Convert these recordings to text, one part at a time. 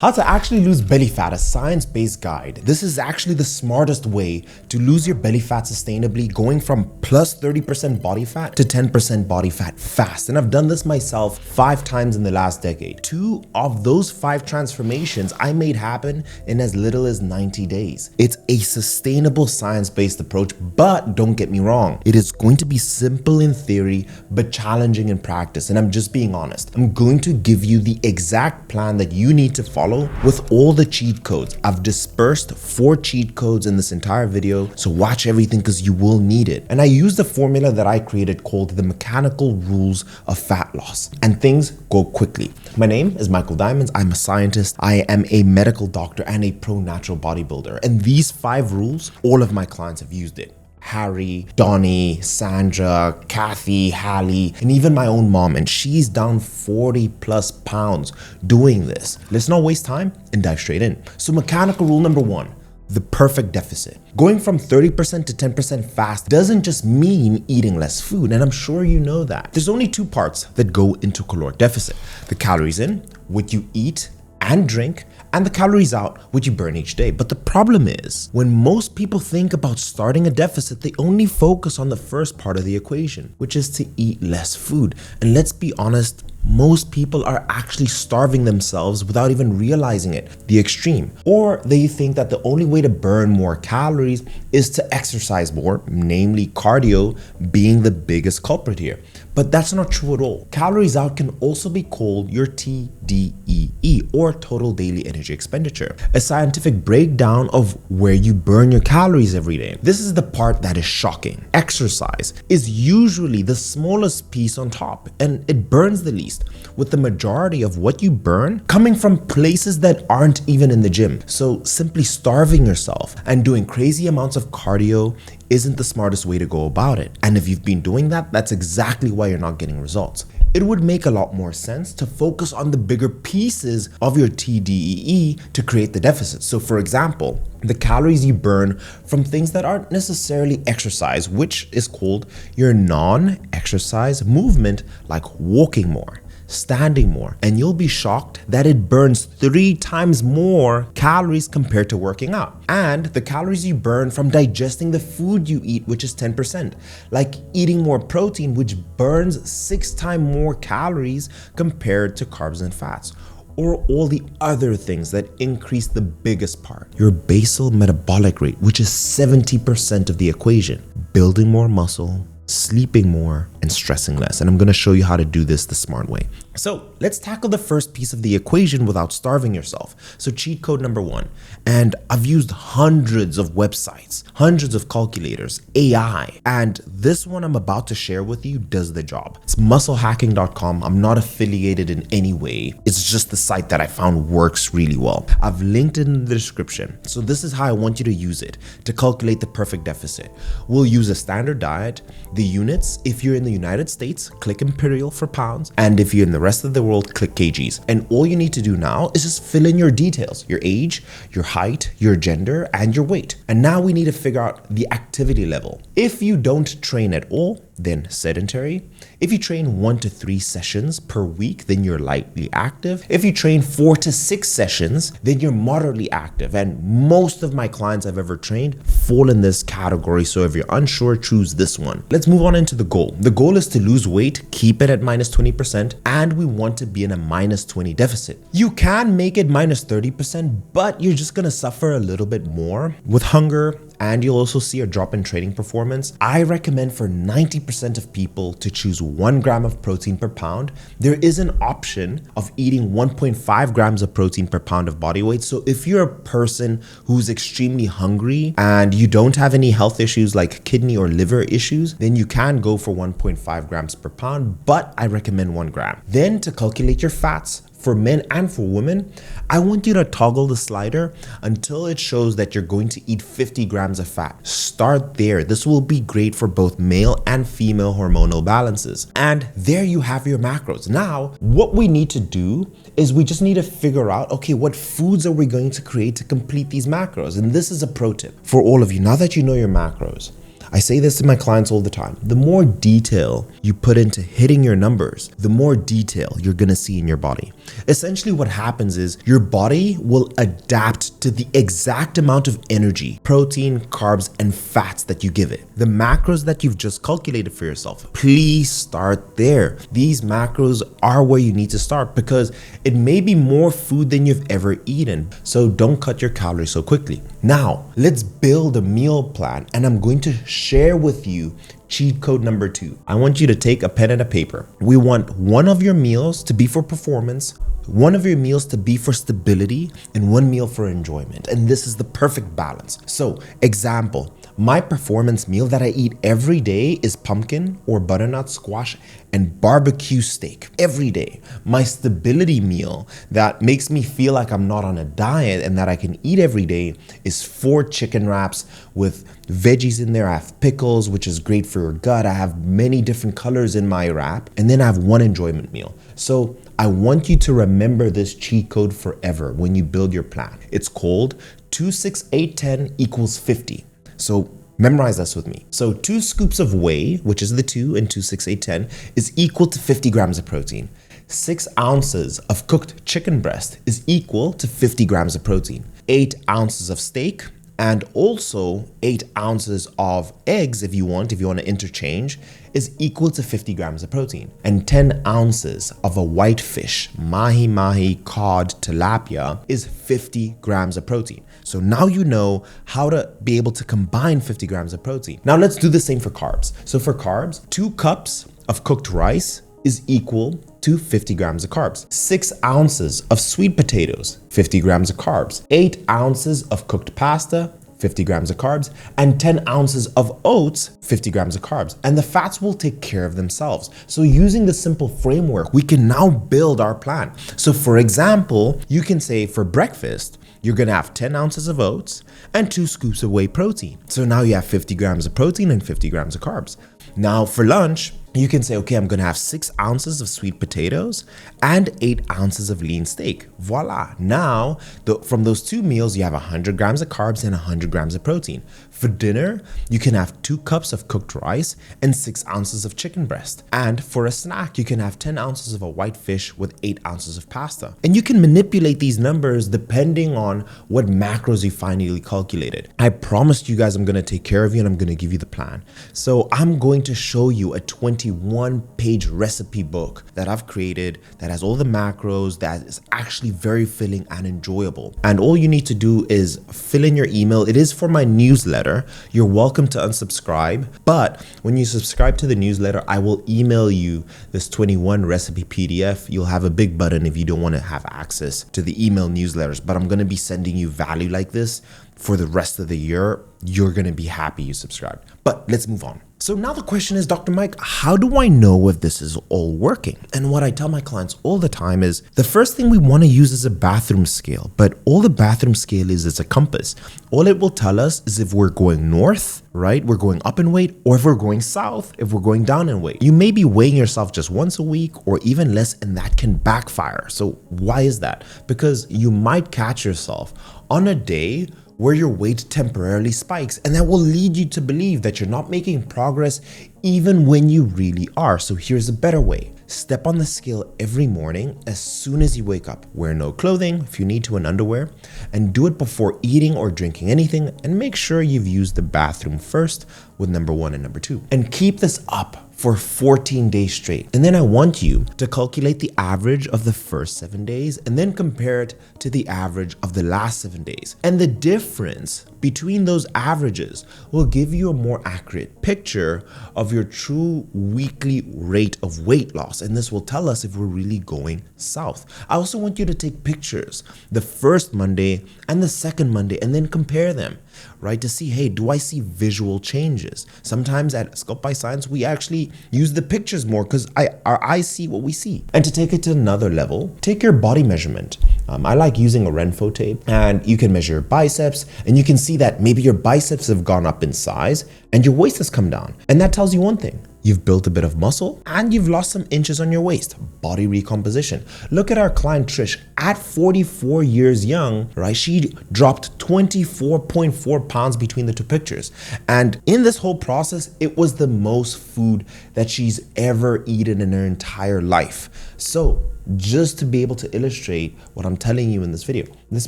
How to actually lose belly fat, a science-based guide. This is actually the smartest way to lose your belly fat sustainably, going from plus 30% body fat to 10% body fat fast. And I've done this myself 5 times in the last decade. 2 of those 5 transformations I made happen in as little as 90 days. It's a sustainable science-based approach, but don't get me wrong. It is going to be simple in theory, but challenging in practice. And I'm just being honest. I'm going to give you the exact plan that you need to follow with all the cheat codes. I've dispersed 4 cheat codes in this entire video, so watch everything because you will need it. And I used a formula that I created called the mechanical rules of fat loss, and things go quickly. My name is Michael Diamonds. I'm a scientist. I am a medical doctor and a pro natural bodybuilder. And these 5 rules, all of my clients have used it. Harry, Donnie, Sandra, Kathy, Hallie, and even my own mom, and she's down 40 plus pounds doing this. Let's not waste time and dive straight in. So mechanical rule number 1, the perfect deficit. Going from 30% to 10% fast doesn't just mean eating less food, and I'm sure you know that. There's only 2 parts that go into caloric deficit: the calories in, what you eat and drink, and the calories out, which you burn each day. But the problem is, when most people think about starting a deficit, they only focus on the first part of the equation, which is to eat less food. And let's be honest, most people are actually starving themselves without even realizing it, the extreme. Or they think that the only way to burn more calories is to exercise more, namely cardio being the biggest culprit here. But that's not true at all. Calories out can also be called your TDEE, or total daily energy expenditure, a scientific breakdown of where you burn your calories every day. This is the part that is shocking. Exercise is usually the smallest piece on top, and it burns the least, with the majority of what you burn coming from places that aren't even in the gym. So simply starving yourself and doing crazy amounts of cardio isn't the smartest way to go about it. And if you've been doing that, that's exactly why you're not getting results. It would make a lot more sense to focus on the bigger pieces of your TDEE to create the deficit. So for example, the calories you burn from things that aren't necessarily exercise, which is called your non-exercise movement, like walking more, standing more, and you'll be shocked that it burns 3 times more calories compared to working out. And the calories you burn from digesting the food you eat, which is 10%, like eating more protein, which burns 6 times more calories compared to carbs and fats. Or all the other things that increase the biggest part, your basal metabolic rate, which is 70% of the equation, building more muscle, sleeping more, and stressing less. And I'm going to show you how to do this the smart way. So let's tackle the first piece of the equation without starving yourself. So cheat code number 1, and I've used hundreds of websites, hundreds of calculators, AI, and this one I'm about to share with you does the job. It's musclehacking.com. I'm not affiliated in any way. It's just the site that I found works really well. I've linked it in the description. So this is how I want you to use it to calculate the perfect deficit. We'll use a standard diet, the units. If you're in the United States, click imperial for pounds, and if you're in the rest of the world, click kgs. And all you need to do now is just fill in your details: your age, your height, your gender, and your weight. And now we need to figure out the activity level. If you don't train at all, then sedentary. If you train 1 to 3 sessions per week, then you're lightly active. If you train 4 to 6 sessions, then you're moderately active. And most of my clients I've ever trained fall in this category. So if you're unsure, choose this one. Let's move on into the goal. The goal is to lose weight, keep it at minus 20%, and we want to be in a minus 20 deficit. You can make it minus 30%, but you're just gonna suffer a little bit more with hunger, and you'll also see a drop in training performance. I recommend for 90% of people to choose 1 gram of protein per pound. There is an option of eating 1.5 grams of protein per pound of body weight. So if you're a person who's extremely hungry and you don't have any health issues like kidney or liver issues, then you can go for 1.5 grams per pound, but I recommend 1 gram. Then to calculate your fats, for men and for women, I want you to toggle the slider until it shows that you're going to eat 50 grams of fat. Start there. This will be great for both male and female hormonal balances. And there you have your macros. Now, what we need to do is we just need to figure out, okay, what foods are we going to create to complete these macros? And this is a pro tip for all of you. Now that you know your macros, I say this to my clients all the time. The more detail you put into hitting your numbers, the more detail you're gonna see in your body. Essentially what happens is your body will adapt to the exact amount of energy, protein, carbs, and fats that you give it. The macros that you've just calculated for yourself, please start there. These macros are where you need to start because it may be more food than you've ever eaten. So don't cut your calories so quickly. Now, let's build a meal plan, and I'm going to share with you cheat code number 2. I want you to take a pen and a paper. We want one of your meals to be for performance, one of your meals to be for stability, and one meal for enjoyment. And this is the perfect balance. So, example, my performance meal that I eat every day is pumpkin or butternut squash and barbecue steak every day. My stability meal that makes me feel like I'm not on a diet and that I can eat every day is 4 chicken wraps with veggies in there. I have pickles, which is great for your gut. I have many different colors in my wrap. And then I have one enjoyment meal. So I want you to remember this cheat code forever when you build your plan. It's called 2, 6, 8, 10 equals 50. So memorize this with me. So 2 scoops of whey, which is the 2 and 2, 6, 8, 10, is equal to 50 grams of protein. 6 ounces of cooked chicken breast is equal to 50 grams of protein. 8 ounces of steak and also 8 ounces of eggs, if you want to interchange, is equal to 50 grams of protein. And 10 ounces of a white fish, mahi, cod, tilapia, is 50 grams of protein. So now you know how to be able to combine 50 grams of protein. Now let's do the same for carbs. So for carbs, 2 cups of cooked rice is equal to 50 grams of carbs. 6 ounces of sweet potatoes, 50 grams of carbs. 8 ounces of cooked pasta, 50 grams of carbs, and 10 ounces of oats, 50 grams of carbs. And the fats will take care of themselves. So using this simple framework, we can now build our plan. So for example, you can say for breakfast, you're gonna have 10 ounces of oats and 2 scoops of whey protein. So now you have 50 grams of protein and 50 grams of carbs. Now for lunch, you can say, okay, I'm gonna have 6 ounces of sweet potatoes and 8 ounces of lean steak. Voila. Now, from those 2 meals, you have 100 grams of carbs and 100 grams of protein. For dinner, you can have 2 cups of cooked rice and 6 ounces of chicken breast. And for a snack, you can have 10 ounces of a white fish with 8 ounces of pasta. And you can manipulate these numbers depending on what macros you finally calculated. I promised you guys I'm gonna take care of you and I'm gonna give you the plan. So I'm going to show you a 21-page recipe book that I've created that has all the macros, that is actually very filling and enjoyable. And all you need to do is fill in your email. It is for my newsletter. You're welcome to unsubscribe, but when you subscribe to the newsletter, I will email you this 21 recipe PDF. You'll have a big button if you don't want to have access to the email newsletters, but I'm going to be sending you value like this for the rest of the year. You're going to be happy you subscribed. But let's move on. So now the question is, Dr. Mike, how do I know if this is all working? And what I tell my clients all the time is the first thing we want to use is a bathroom scale, but all the bathroom scale is a compass. All it will tell us is if we're going north, right? We're going up in weight, or if we're going south, if we're going down in weight. You may be weighing yourself just once a week or even less, and that can backfire. So why is that? Because you might catch yourself on a day where your weight temporarily spikes, and that will lead you to believe that you're not making progress even when you really are. So here's a better way. Step on the scale every morning as soon as you wake up. Wear no clothing, if you need to, in underwear, and do it before eating or drinking anything, and make sure you've used the bathroom first with number 1 and number 2. And keep this up for 14 days straight. And then I want you to calculate the average of the first 7 days and then compare it to the average of the last 7 days. And the difference between those averages will give you a more accurate picture of your true weekly rate of weight loss. And this will tell us if we're really going south. I also want you to take pictures the first Monday and the second Monday and then compare them, right? To see, hey, do I see visual changes? Sometimes at Sculpt by Science, we actually use the pictures more because our eyes see what we see. And to take it to another level, take your body measurement. I like using a Renfo tape, and you can measure your biceps, and you can see that maybe your biceps have gone up in size and your waist has come down. And that tells you one thing. you've built a bit of muscle, and you've lost some inches on your waist. Body recomposition. Look at our client Trish at 44 years young, right? She dropped 24.4 pounds between the two pictures. And in this whole process, it was the most food that she's ever eaten in her entire life. So just to be able to illustrate what I'm telling you in this video, let's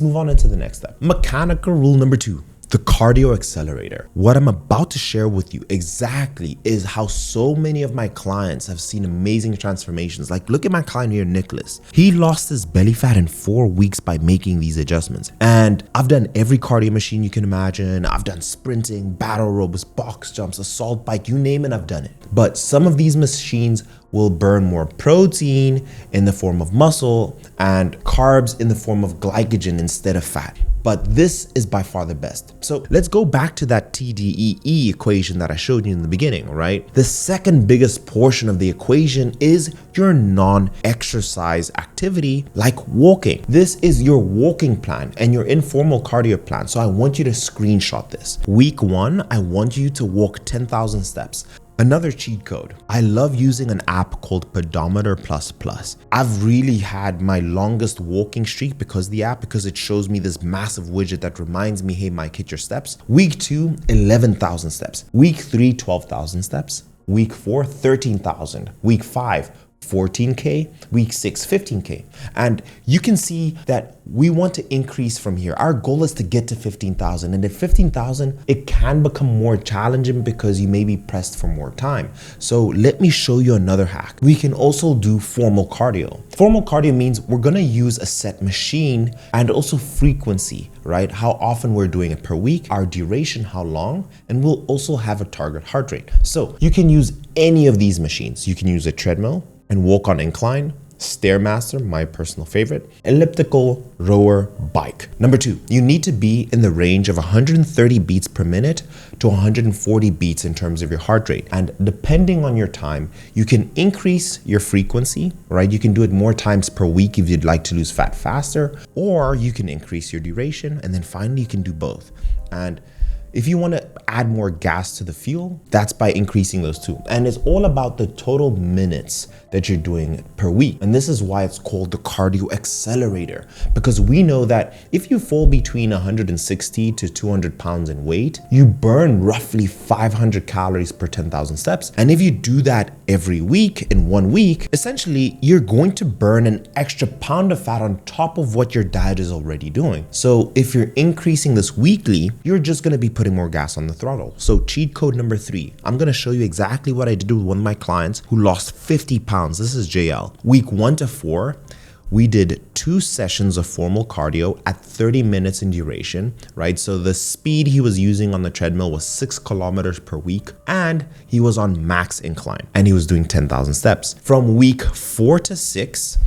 move on into the next step. Mechanical rule number 2. The cardio accelerator. What I'm about to share with you exactly is how so many of my clients have seen amazing transformations. Like, look at my client here, Nicholas. He lost his belly fat in 4 weeks by making these adjustments. And I've done every cardio machine you can imagine. I've done sprinting, battle ropes, box jumps, assault bike, you name it, I've done it. But some of these machines will burn more protein in the form of muscle and carbs in the form of glycogen instead of fat. But this is by far the best. So let's go back to that TDEE equation that I showed you in the beginning, right? The second biggest portion of the equation is your non-exercise activity, like walking. This is your walking plan and your informal cardio plan. So I want you to screenshot this. Week 1, I want you to walk 10,000 steps. Another cheat code. I love using an app called Pedometer++. I've really had my longest walking streak because it shows me this massive widget that reminds me, hey Mike, hit your steps. Week 2, 11,000 steps. Week 3, 12,000 steps. Week 4, 13,000. Week 5, 14K, week 6, 15K. And you can see that we want to increase from here. Our goal is to get to 15,000. And at 15,000, it can become more challenging because you may be pressed for more time. So let me show you another hack. We can also do formal cardio. Formal cardio means we're gonna use a set machine and also frequency, right? How often we're doing it per week, our duration, how long, and we'll also have a target heart rate. So you can use any of these machines. You can use a treadmill and walk on incline, Stairmaster, my personal favorite, elliptical, rower, bike. Number 2, you need to be in the range of 130 beats per minute to 140 beats in terms of your heart rate. And depending on your time, you can increase your frequency, right? You can do it more times per week if you'd like to lose fat faster, or you can increase your duration, and then finally you can do both. And if you want to add more gas to the fuel, that's by increasing those two. And it's all about the total minutes that you're doing per week. And this is why it's called the cardio accelerator, because we know that if you fall between 160 to 200 pounds in weight, you burn roughly 500 calories per 10,000 steps. And if you do that every week in 1 week, essentially you're going to burn an extra pound of fat on top of what your diet is already doing. So if you're increasing this weekly, you're just going to be putting more gas on the throttle. So cheat code number 3, I'm going to show you exactly what I did with one of my clients who lost 50 pounds. This is JL. Week 1 to 4, we did 2 sessions of formal cardio at 30 minutes in duration, right? So the speed he was using on the treadmill was 6 kilometers per week, and he was on max incline, and he was doing 10,000 steps. From week 4 to 6,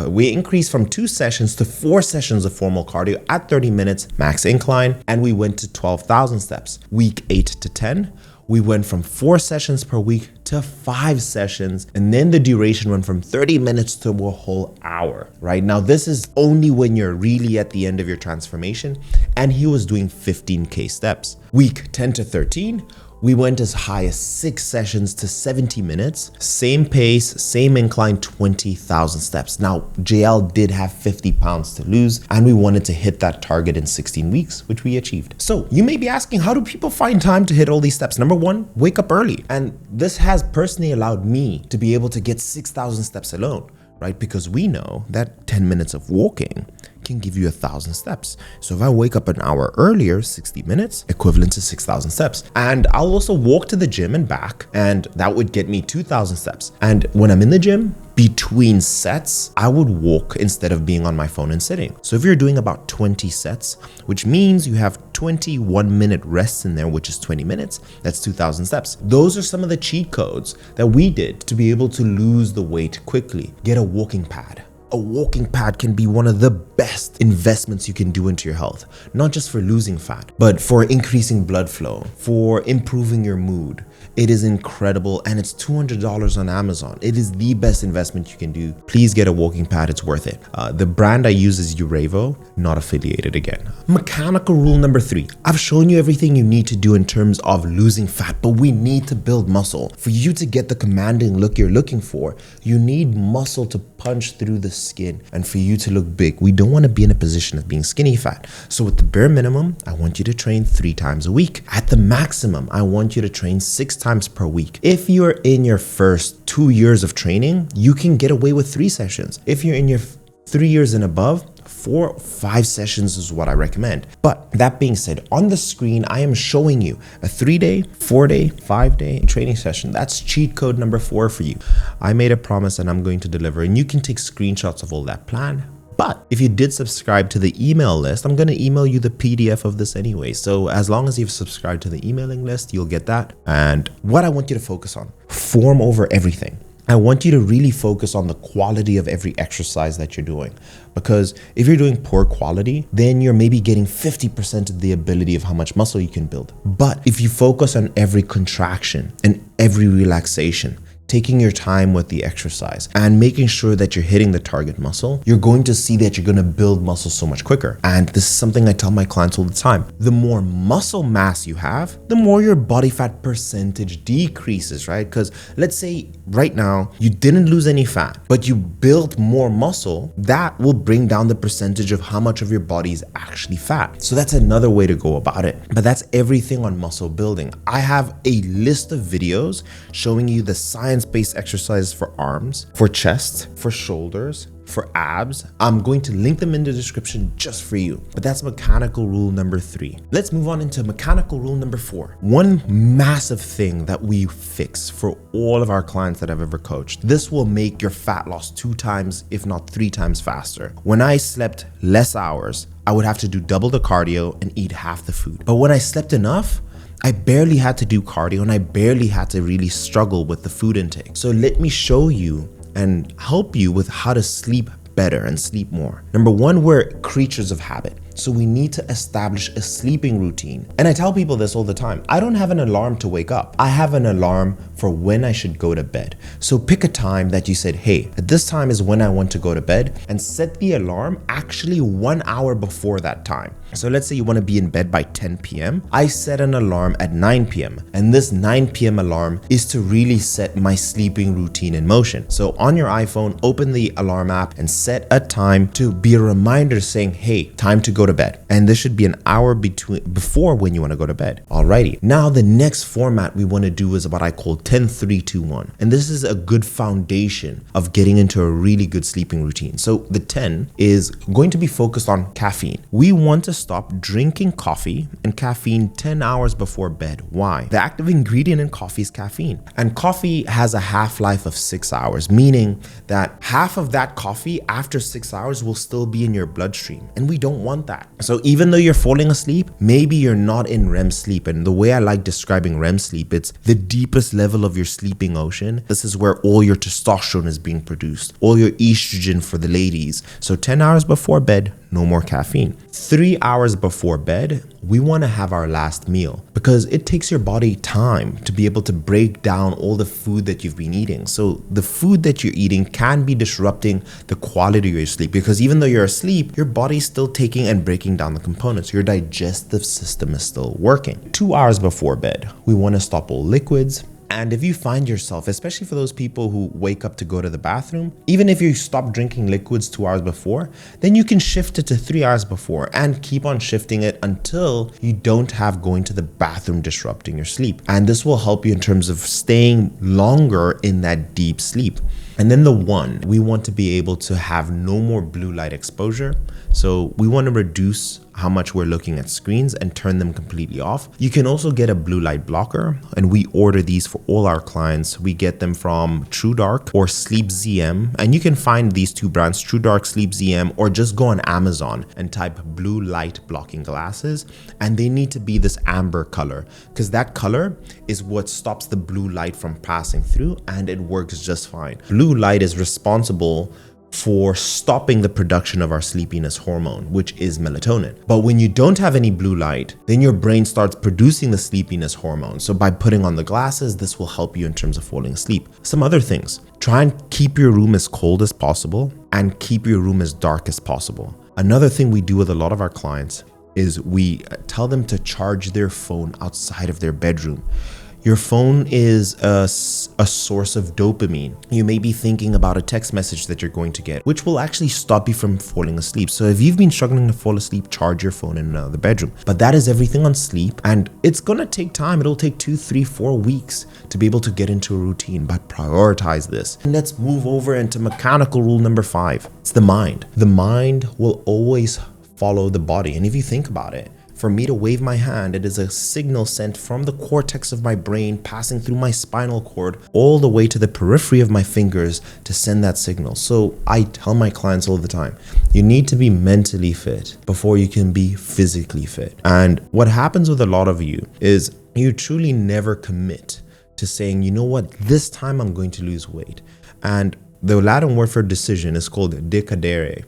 we increased from 2 sessions to 4 sessions of formal cardio at 30 minutes, max incline, and we went to 12,000 steps. Week 8 to 10, we went from 4 sessions per week to 5 sessions, and then the duration went from 30 minutes to a whole hour, right? Now, this is only when you're really at the end of your transformation, and he was doing 15K steps. Week 10 to 13, we went as high as 6 sessions to 70 minutes, same pace, same incline, 20,000 steps. Now, JL did have 50 pounds to lose, and we wanted to hit that target in 16 weeks, which we achieved. So you may be asking, how do people find time to hit all these steps? Number 1, wake up early. And this has personally allowed me to be able to get 6,000 steps alone, right? Because we know that 10 minutes of walking can give you 1,000 steps. So if I wake up an hour earlier, 60 minutes, equivalent to 6,000 steps. And I'll also walk to the gym and back, and that would get me 2,000 steps. And when I'm in the gym, between sets, I would walk instead of being on my phone and sitting. So if you're doing about 20 sets, which means you have 21-minute rests in there, which is 20 minutes, that's 2,000 steps. Those are some of the cheat codes that we did to be able to lose the weight quickly. Get a walking pad, A walking pad can be one of the best investments you can do into your health, not just for losing fat, but for increasing blood flow, for improving your mood. It is incredible, and it's $200 on Amazon. It is the best investment you can do. Please get a walking pad, it's worth it. The brand I use is Urevo, not affiliated again. Mechanical rule number 3. I've shown you everything you need to do in terms of losing fat, but we need to build muscle. For you to get the commanding look you're looking for, you need muscle to punch through the skin, and for you to look big. We don't want to be in a position of being skinny fat. So with the bare minimum, I want you to train 3 times a week. At the maximum, I want you to train 6 times per week. If you're in your first 2 years of training, you can get away with 3 sessions. If you're in your 3 years and above, 4 or 5 sessions is what I recommend. But that being said, on the screen, I am showing you a 3-day, 4-day, 5-day training session. That's cheat code number 4 for you. I made a promise and I'm going to deliver, and you can take screenshots of all that plan. But if you did subscribe to the email list, I'm going to email you the PDF of this anyway. So as long as you've subscribed to the emailing list, you'll get that. And what I want you to focus on, form over everything. I want you to really focus on the quality of every exercise that you're doing, because if you're doing poor quality, then you're maybe getting 50% of the ability of how much muscle you can build. But if you focus on every contraction and every relaxation, taking your time with the exercise and making sure that you're hitting the target muscle, you're going to see that you're going to build muscle so much quicker. And this is something I tell my clients all the time. The more muscle mass you have, the more your body fat percentage decreases, right? Because let's say right now you didn't lose any fat, but you built more muscle, that will bring down the percentage of how much of your body is actually fat. So that's another way to go about it. But that's everything on muscle building. I have a list of videos showing you the science-based exercises for arms, for chest, for shoulders, for abs. I'm going to link them in the description just for you. But that's mechanical rule number 3. Let's move on into mechanical rule number 4. One massive thing that we fix for all of our clients that I've ever coached. This will make your fat loss 2 times, if not 3 times faster. When I slept less hours, I would have to do double the cardio and eat half the food. But when I slept enough, I barely had to do cardio and I barely had to really struggle with the food intake. So let me show you and help you with how to sleep better and sleep more. Number 1, we're creatures of habit. So we need to establish a sleeping routine. And I tell people this all the time. I don't have an alarm to wake up. I have an alarm for when I should go to bed. So pick a time that you said, hey, at this time is when I want to go to bed, and set the alarm actually 1 hour before that time. So let's say you want to be in bed by 10 p.m. I set an alarm at 9 p.m. And this 9 p.m. alarm is to really set my sleeping routine in motion. So on your iPhone, open the alarm app and set a time to be a reminder saying, hey, time to go to bed. And this should be an hour before when you want to go to bed. Alrighty. Now the next format we want to do is what I call 10-3-2-1. And this is a good foundation of getting into a really good sleeping routine. So the 10 is going to be focused on caffeine. We want to stop drinking coffee and caffeine 10 hours before bed. Why? The active ingredient in coffee is caffeine. And coffee has a half-life of 6 hours, meaning that half of that coffee after 6 hours will still be in your bloodstream. And we don't want that. So even though you're falling asleep, maybe you're not in REM sleep. And the way I like describing REM sleep, it's the deepest level of your sleeping ocean. This is where all your testosterone is being produced, all your estrogen for the ladies. So 10 hours before bed, no more caffeine. 3 hours before bed, we want to have our last meal, because it takes your body time to be able to break down all the food that you've been eating. So the food that you're eating can be disrupting the quality of your sleep, because even though you're asleep, your body's still taking and breaking down the components. Your digestive system is still working. 2 hours before bed, we want to stop all liquids. And if you find yourself, especially for those people who wake up to go to the bathroom, even if you stop drinking liquids 2 hours before, then you can shift it to 3 hours before and keep on shifting it until you don't have going to the bathroom disrupting your sleep. And this will help you in terms of staying longer in that deep sleep. And then the 1, we want to be able to have no more blue light exposure. So we want to reduce how much we're looking at screens and turn them completely off. You can also get a blue light blocker, and we order these for all our clients. We get them from TrueDark or Sleep ZM, and you can find these 2 brands, TrueDark, Sleep ZM, or just go on Amazon and type blue light blocking glasses, and they need to be this amber color, because that color is what stops the blue light from passing through, and it works just fine. Blue light is responsible for stopping the production of our sleepiness hormone, which is melatonin. But when you don't have any blue light, then your brain starts producing the sleepiness hormone. So by putting on the glasses, this will help you in terms of falling asleep. Some other things, try and keep your room as cold as possible and keep your room as dark as possible. Another thing we do with a lot of our clients is we tell them to charge their phone outside of their bedroom. Your phone is a source of dopamine. You may be thinking about a text message that you're going to get, which will actually stop you from falling asleep. So if you've been struggling to fall asleep, charge your phone in another bedroom. But that is everything on sleep, and it's gonna take time. It'll take 2, 3, 4 weeks to be able to get into a routine, but prioritize this. And let's move over into mechanical rule number 5. It's the mind. The mind will always follow the body. And if you think about it, for me to wave my hand, it is a signal sent from the cortex of my brain, passing through my spinal cord, all the way to the periphery of my fingers to send that signal. So I tell my clients all the time, you need to be mentally fit before you can be physically fit. And what happens with a lot of you is you truly never commit to saying, you know what, this time I'm going to lose weight. And the Latin word for decision is called decadere.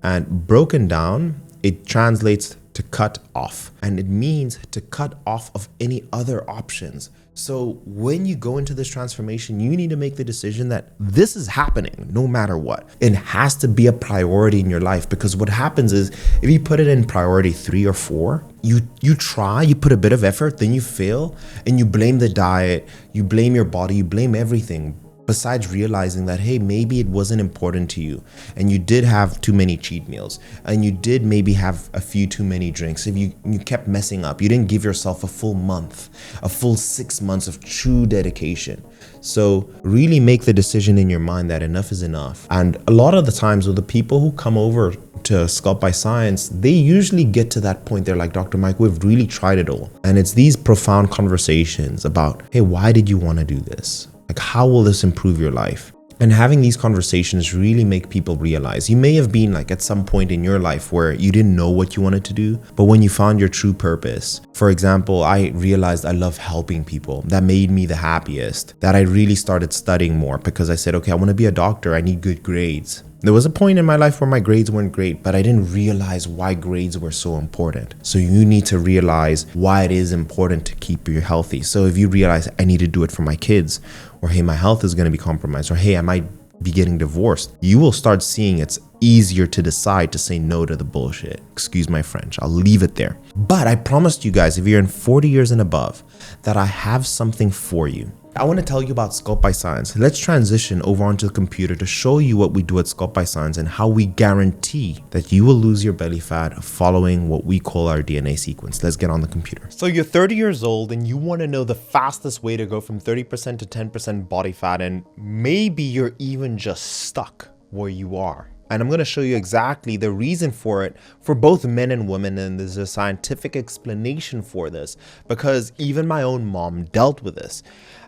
And broken down, it translates to cut off, and it means to cut off of any other options. So when you go into this transformation, you need to make the decision that this is happening no matter what. It has to be a priority in your life, because what happens is if you put it in priority 3 or 4, you try, you put a bit of effort, then you fail, and you blame the diet, you blame your body, you blame everything. Besides realizing that, hey, maybe it wasn't important to you and you did have too many cheat meals and you did maybe have a few too many drinks. If you kept messing up, you didn't give yourself a full month, a full 6 months of true dedication. So really make the decision in your mind that enough is enough. And a lot of the times with the people who come over to Sculpt by Science, they usually get to that point. They're like, Dr. Mike, we've really tried it all. And it's these profound conversations about, hey, why did you want to do this? Like, how will this improve your life? And having these conversations really make people realize you may have been like at some point in your life where you didn't know what you wanted to do, but when you found your true purpose, for example, I realized I love helping people. That made me the happiest, that I really started studying more because I said, okay, I want to be a doctor. I need good grades. There was a point in my life where my grades weren't great, but I didn't realize why grades were so important. So you need to realize why it is important to keep you healthy. So if you realize I need to do it for my kids, or hey, my health is going to be compromised, or hey, I might be getting divorced, you will start seeing it's easier to decide to say no to the bullshit. Excuse my French, I'll leave it there. But I promised you guys, if you're in 40 years and above, that I have something for you. I want to tell you about Sculpt by Science. Let's transition over onto the computer to show you what we do at Sculpt by Science and how we guarantee that you will lose your belly fat following what we call our DNA sequence. Let's get on the computer. So you're 30 years old and you want to know the fastest way to go from 30% to 10% body fat, and maybe you're even just stuck where you are. And I'm going to show you exactly the reason for it for both men and women. And there's a scientific explanation for this because even my own mom dealt with this.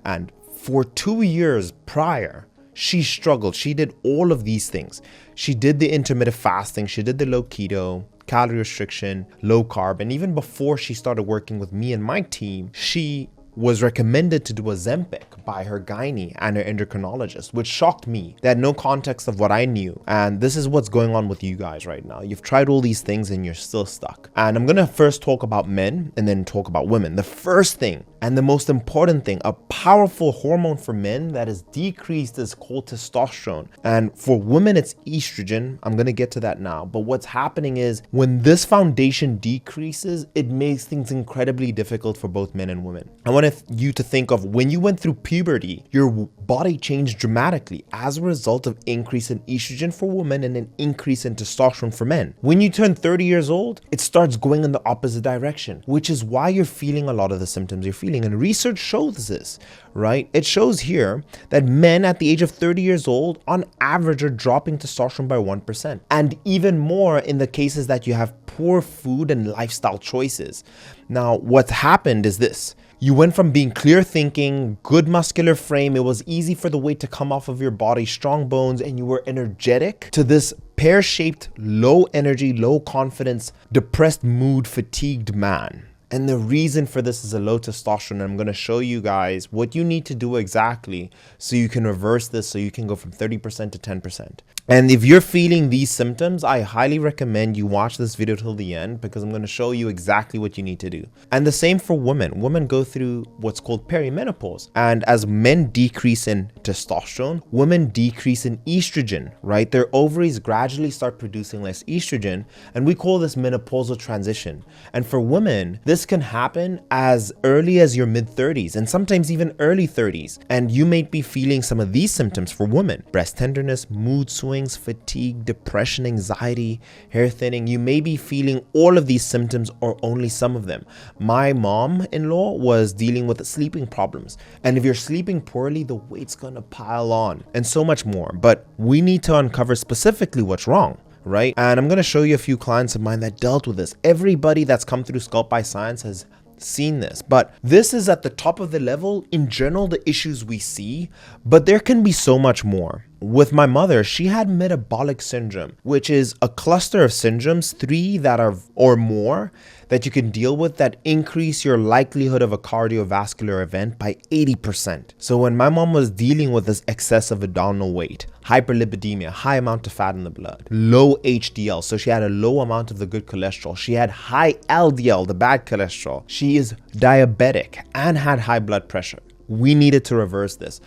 And for 2 years prior, she struggled. She did all of these things. She did the intermittent fasting. She did the low keto, calorie restriction, low carb. And even before she started working with me and my team, she was recommended to do Ozempic by her gynae and her endocrinologist, which shocked me. They had no context of what I knew. And this is what's going on with you guys right now. You've tried all these things and you're still stuck. And I'm gonna first talk about men and then talk about women. The first thing and the most important thing, a powerful hormone for men that is decreased is called testosterone. And for women, it's estrogen. I'm gonna get to that now. But what's happening is when this foundation decreases, it makes things incredibly difficult for both men and women. I want you to think of when you went through puberty, your body changed dramatically as a result of increase in estrogen for women and an increase in testosterone for men. When you turn 30 years old, it starts going in the opposite direction, which is why you're feeling a lot of the symptoms you're feeling. And research shows this, right? It shows here that men at the age of 30 years old, on average, are dropping testosterone by 1%. And even more in the cases that you have poor food and lifestyle choices. Now, what's happened is this. You went from being clear thinking, good muscular frame, it was easy for the weight to come off of your body, strong bones, and you were energetic, to this pear-shaped, low energy, low confidence, depressed mood, fatigued man. And the reason for this is a low testosterone. And I'm going to show you guys what you need to do exactly so you can reverse this, so you can go from 30% to 10%. And if you're feeling these symptoms, I highly recommend you watch this video till the end, because I'm going to show you exactly what you need to do. And the same for women. Women go through what's called perimenopause. And as men decrease in testosterone, women decrease in estrogen, right? Their ovaries gradually start producing less estrogen. And we call this menopausal transition. And for women, this can happen as early as your mid-30s and sometimes even early 30s. And you may be feeling some of these symptoms for women: breast tenderness, mood swings, fatigue, depression, anxiety, hair thinning. You may be feeling all of these symptoms or only some of them. My mom-in-law was dealing with sleeping problems. And if you're sleeping poorly, the weight's gonna pile on, and so much more. But we need to uncover specifically what's wrong, right? And I'm going to show you a few clients of mine that dealt with this. Everybody that's come through Sculpt by Science has seen this, but this is at the top of the level in general, the issues we see, but there can be so much more. With my mother, she had metabolic syndrome, which is a cluster of syndromes, 3 that are or more that you can deal with, that increase your likelihood of a cardiovascular event by 80%. So when my mom was dealing with this excessive abdominal weight, hyperlipidemia, high amount of fat in the blood, low HDL, so she had a low amount of the good cholesterol. She had high LDL, the bad cholesterol. She is diabetic and had high blood pressure. We needed to reverse this.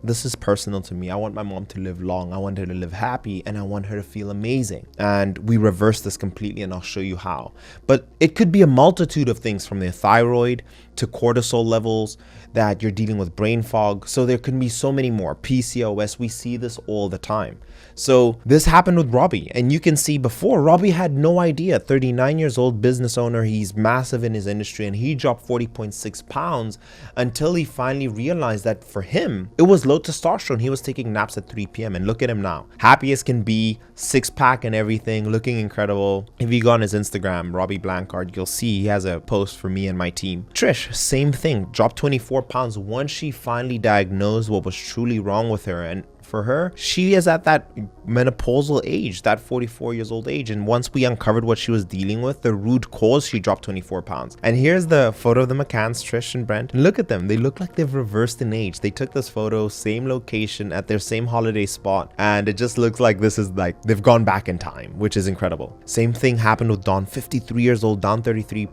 This is personal to me. I want my mom to live long. I want her to live happy, and I want her to feel amazing. And we reverse this completely, and I'll show you how. But it could be a multitude of things, from the thyroid to cortisol levels, that you're dealing with brain fog. So there can be so many more. PCOS, we see this all the time. So this happened with Robbie, and you can see before, Robbie had no idea. 39 years old, business owner, he's massive in his industry, and he dropped 40.6 pounds until he finally realized that for him, it was low testosterone. He was taking naps at 3 p.m. and look at him now. Happy as can be, 6-pack and everything, looking incredible. If you go on his Instagram, Robbie Blancard, you'll see he has a post for me and my team. Trish, same thing, dropped 24 pounds once she finally diagnosed what was truly wrong with her. And for her, she is at that menopausal age, that 44 years old age. And once we uncovered what she was dealing with, the root cause, she dropped 24 pounds. And here's the photo of the McCanns, Trish and Brent. And look at them. They look like they've reversed in age. They took this photo, same location, at their same holiday spot. And it just looks like this is like they've gone back in time, which is incredible. Same thing happened with Don, 53 years old, down 33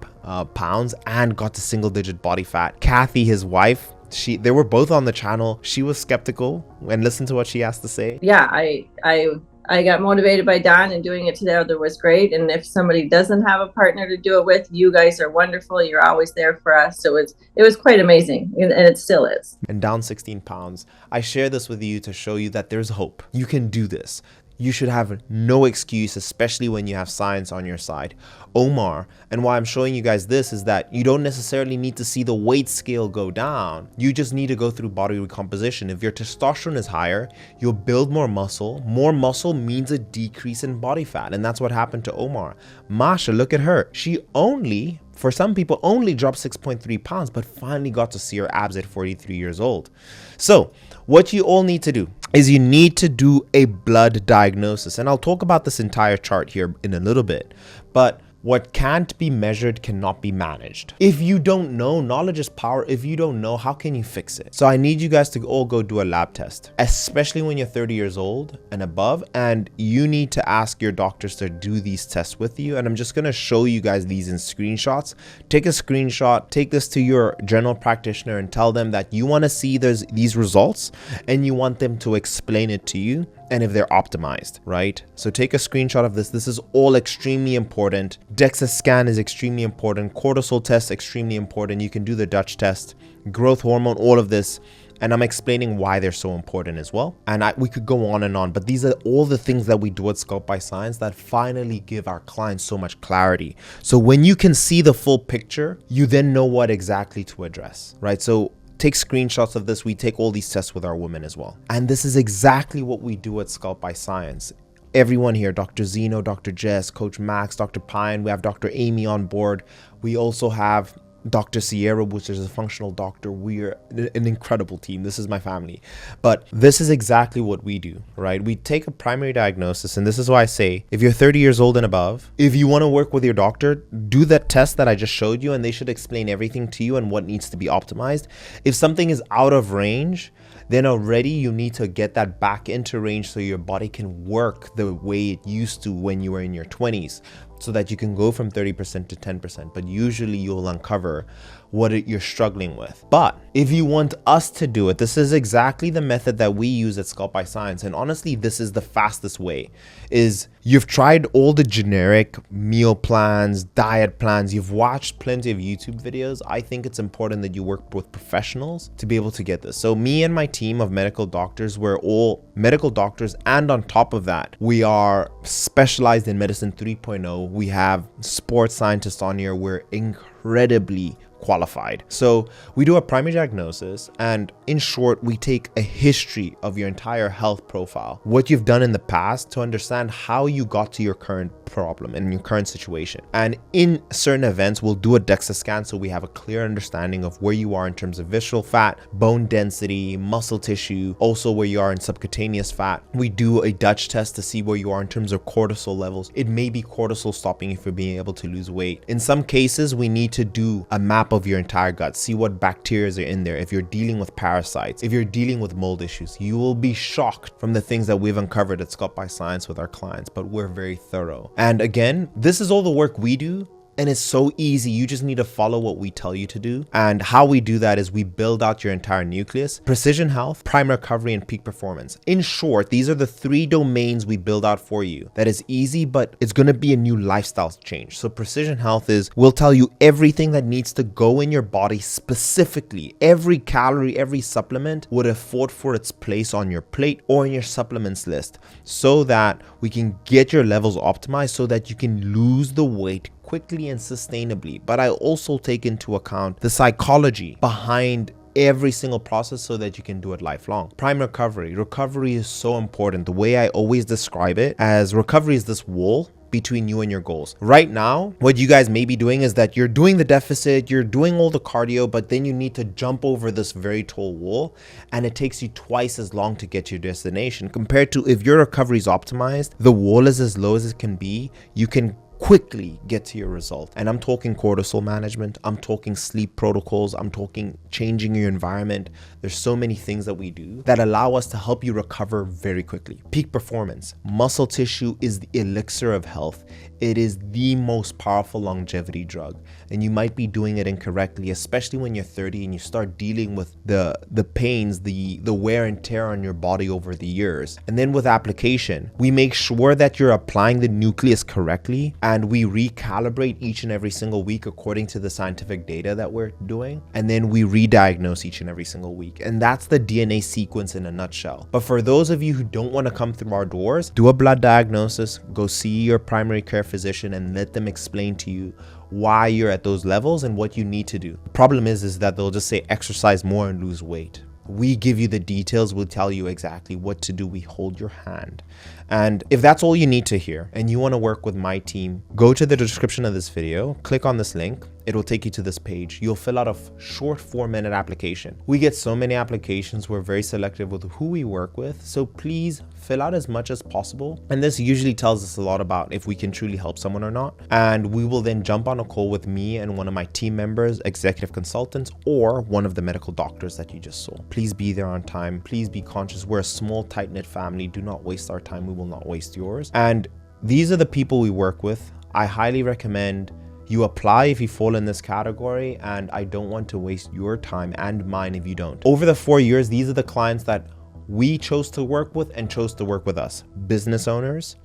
pounds and got to single digit body fat. Kathy, his wife, they were both on the channel. She was skeptical, and listen to what she has to say. Yeah, I got motivated by Don, and doing it together was great. And if somebody doesn't have a partner to do it with, you guys are wonderful. You're always there for us. So it was quite amazing, and it still is. And down 16 pounds. I share this with you to show you that there's hope. You can do this. You should have no excuse, especially when you have science on your side. Omar, and why I'm showing you guys this is that you don't necessarily need to see the weight scale go down. You just need to go through body recomposition. If your testosterone is higher, you'll build more muscle. More muscle means a decrease in body fat. And that's what happened to Omar. Masha, look at her. She only, for some people, only dropped 6.3 pounds, but finally got to see her abs at 43 years old. So what you all need to do is you need to do a blood diagnosis. And I'll talk about this entire chart here in a little bit, but what can't be measured cannot be managed. If you don't know, knowledge is power. If you don't know, how can you fix it? So I need you guys to all go do a lab test, especially when you're 30 years old and above, and you need to ask your doctors to do these tests with you. And I'm just gonna show you guys these in screenshots. Take a screenshot, take this to your general practitioner and tell them that you wanna see these results and you want them to explain it to you, and if they're optimized, right? So take a screenshot of this. This is all extremely important. DEXA scan is extremely important. Cortisol test, extremely important. You can do the Dutch test, growth hormone, all of this. And I'm explaining why they're so important as well. And we could go on and on, but these are all the things that we do at Sculpt by Science that finally give our clients so much clarity. So when you can see the full picture, you then know what exactly to address, right? So take screenshots of this. We take all these tests with our women as well. And this is exactly what we do at Sculpt by Science. Everyone here, Dr. Zeno, Dr. Jess, Coach Max, Dr. Pine, we have Dr. Amy on board. We also have Dr. Sierra, which is a functional doctor. We're an incredible team. This is my family. But this is exactly what we do, right? We take a primary diagnosis, and this is why I say, if you're 30 years old and above, if you want to work with your doctor, do that test that I just showed you, and they should explain everything to you and what needs to be optimized. If something is out of range, then already you need to get that back into range so your body can work the way it used to when you were in your 20s, so that you can go from 30% to 10%. But usually you'll uncover what you're struggling with. But if you want us to do it, this is exactly the method that we use at Sculpt by Science. And honestly, this is the fastest way. Is you've tried all the generic meal plans, diet plans, you've watched plenty of YouTube videos. I think it's important that you work with professionals to be able to get this. So me and my team of medical doctors, we're all medical doctors, and on top of that, we are specialized in medicine 3.0. We have sports scientists on here. We're incredibly qualified. So we do a primary diagnosis, and in short, we take a history of your entire health profile, what you've done in the past, to understand how you got to your current problem and your current situation. And in certain events, we'll do a DEXA scan so we have a clear understanding of where you are in terms of visceral fat, bone density, muscle tissue, also where you are in subcutaneous fat. We do a Dutch test to see where you are in terms of cortisol levels. It may be cortisol stopping if you're being able to lose weight. In some cases, we need to do a map of your entire gut, see what bacteria are in there. If you're dealing with parasites, if you're dealing with mold issues, you will be shocked from the things that we've uncovered at Sculpt by Science with our clients, but we're very thorough. And again, this is all the work we do. And it's so easy. You just need to follow what we tell you to do. And how we do that is we build out your entire nucleus: precision health, primary recovery, and peak performance. In short, these are the 3 domains we build out for you. That is easy, but it's going to be a new lifestyle change. So precision health is, we'll tell you everything that needs to go in your body specifically. Every calorie, every supplement would have fought for its place on your plate or in your supplements list, so that we can get your levels optimized so that you can lose the weight quickly and sustainably. But I also take into account the psychology behind every single process so that you can do it lifelong. Primary recovery. Recovery is so important. The way I always describe it as, recovery is this wall between you and your goals. Right now, what you guys may be doing is that you're doing the deficit, you're doing all the cardio, but then you need to jump over this very tall wall, and it takes you twice as long to get to your destination, compared to if your recovery is optimized, the wall is as low as it can be, you can quickly get to your result. And I'm talking cortisol management, I'm talking sleep protocols, I'm talking changing your environment. There's so many things that we do that allow us to help you recover very quickly. Peak performance. Muscle tissue is the elixir of health. It is the most powerful longevity drug, and you might be doing it incorrectly, especially when you're 30 and you start dealing with the pains, the wear and tear on your body over the years. And then with application, we make sure that you're applying the nucleus correctly, and we recalibrate each and every single week according to the scientific data that we're doing, and then we re-diagnose each and every single week. And that's the DNA sequence in a nutshell. But for those of you who don't want to come through our doors, do a blood diagnosis, go see your primary care physician, and let them explain to you why you're at those levels and what you need to do. The problem is that they'll just say exercise more and lose weight. We give you the details, we'll tell you exactly what to do, we hold your hand. And if that's all you need to hear and you want to work with my team, go to the description of this video, click on this link, it'll take you to this page. You'll fill out a short 4-minute application. We get so many applications, we're very selective with who we work with, so please fill out as much as possible. And this usually tells us a lot about if we can truly help someone or not. And we will then jump on a call with me and one of my team members, executive consultants, or one of the medical doctors that you just saw. Please be there on time. Please be conscious. We're a small, tight-knit family. Do not waste our time. We will not waste yours. And these are the people we work with. I highly recommend you apply if you fall in this category, and I don't want to waste your time and mine if you don't. Over the 4 years, these are the clients that we chose to work with and chose to work with us. Business owners,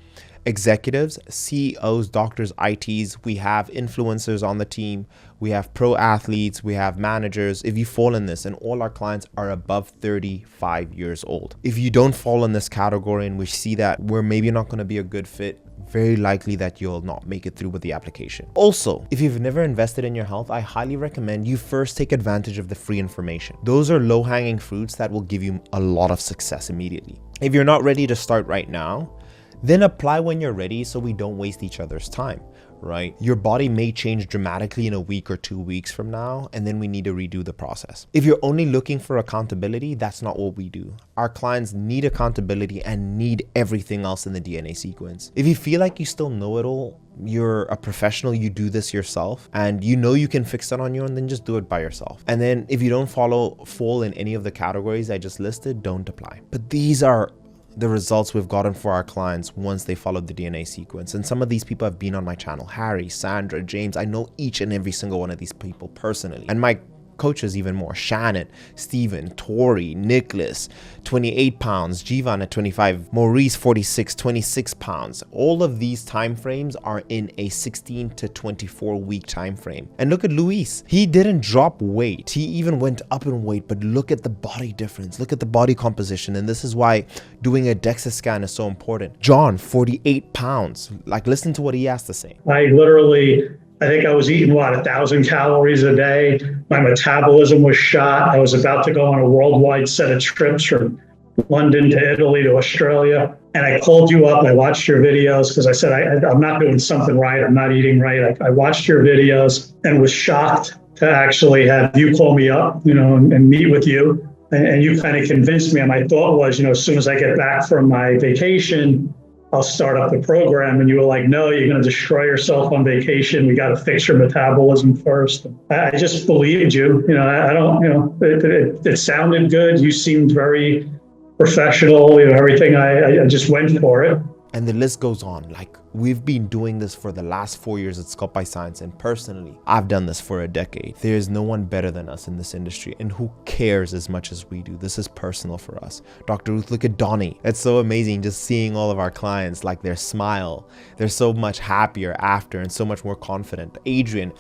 executives, CEOs, doctors, ITs. We have influencers on the team. We have pro athletes. We have managers. If you fall in this, and all our clients are above 35 years old. If you don't fall in this category and we see that we're maybe not going to be a good fit, very likely that you'll not make it through with the application. Also, if you've never invested in your health, I highly recommend you first take advantage of the free information. Those are low-hanging fruits that will give you a lot of success immediately. If you're not ready to start right now, then apply when you're ready so we don't waste each other's time. right? Your body may change dramatically in a week or 2 weeks from now, and then we need to redo the process. If you're only looking for accountability, that's not what we do. Our clients need accountability and need everything else in the DNA sequence. If you feel like you still know it all, you're a professional, you do this yourself, and you know you can fix it on your own, then just do it by yourself. And then if you don't fall in any of the categories I just listed, don't apply. But these are the results we've gotten for our clients once they followed the DNA sequence. And some of these people have been on my channel: Harry, Sandra, James. I know each and every single one of these people personally, and my coaches even more: Shannon, Steven, Tori, Nicholas, 28 pounds, Jivan at 25, Maurice 46, 26 pounds. All of these time frames are in a 16 to 24 week time frame. And look at Luis. He didn't drop weight. He even went up in weight, but look at the body difference. Look at the body composition. And this is why doing a DEXA scan is so important. John, 48 pounds. Like, listen to what he has to say. I think I was eating, 1,000 calories a day. My metabolism was shot. I was about to go on a worldwide set of trips from London to Italy to Australia. And I called you up. I watched your videos because I said, I'm not doing something right. I'm not eating right. I watched your videos and was shocked to actually have you call me up, and meet with you. And you kind of convinced me. And my thought was, as soon as I get back from my vacation, I'll start up the program. And you were like, no, you're going to destroy yourself on vacation. We got to fix your metabolism first. I just believed you. I don't, it sounded good. You seemed very professional, everything. I just went for it. And the list goes on. Like, we've been doing this for the last 4 years at Sculpt by Science, and personally, I've done this for a decade. There's no one better than us in this industry, and who cares as much as we do. This is personal for us. Dr. Ruth, look at Donnie. It's so amazing just seeing all of our clients, like, their smile. They're so much happier after and so much more confident. Adrian,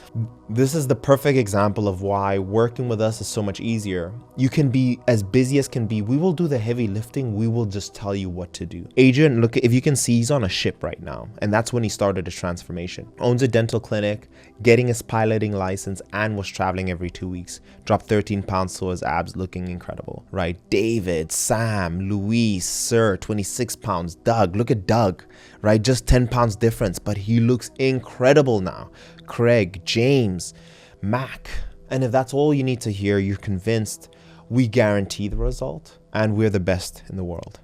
this is the perfect example of why working with us is so much easier. You can be as busy as can be. We will do the heavy lifting. We will just tell you what to do. Adrian, look, if you can see, he's on a ship right now. And that's when he started his transformation. Owns a dental clinic, getting his piloting license, and was traveling every 2 weeks. Dropped 13 pounds, so his abs looking incredible, right? David, Sam, Luis, Sir, 26 pounds. Doug, look at Doug, right? Just 10 pounds difference, but he looks incredible now. Craig, James, Mac. And if that's all you need to hear, you're convinced, we guarantee the result, and we're the best in the world.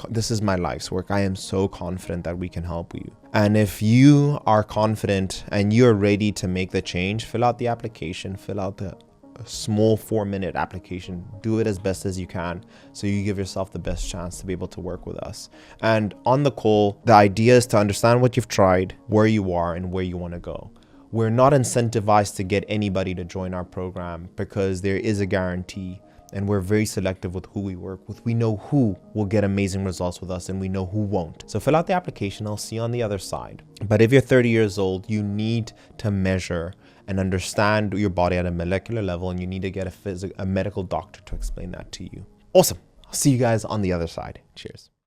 This is my life's work. I am so confident that we can help you. And if you are confident and you're ready to make the change, fill out the application, fill out the small 4-minute application. Do it as best as you can so you give yourself the best chance to be able to work with us. And on the call, the idea is to understand what you've tried, where you are, and where you want to go. We're not incentivized to get anybody to join our program because there is a guarantee. And we're very selective with who we work with. We know who will get amazing results with us, and we know who won't. So fill out the application. I'll see you on the other side. But if you're 30 years old, you need to measure and understand your body at a molecular level, and you need to get a medical doctor to explain that to you. Awesome. I'll see you guys on the other side. Cheers.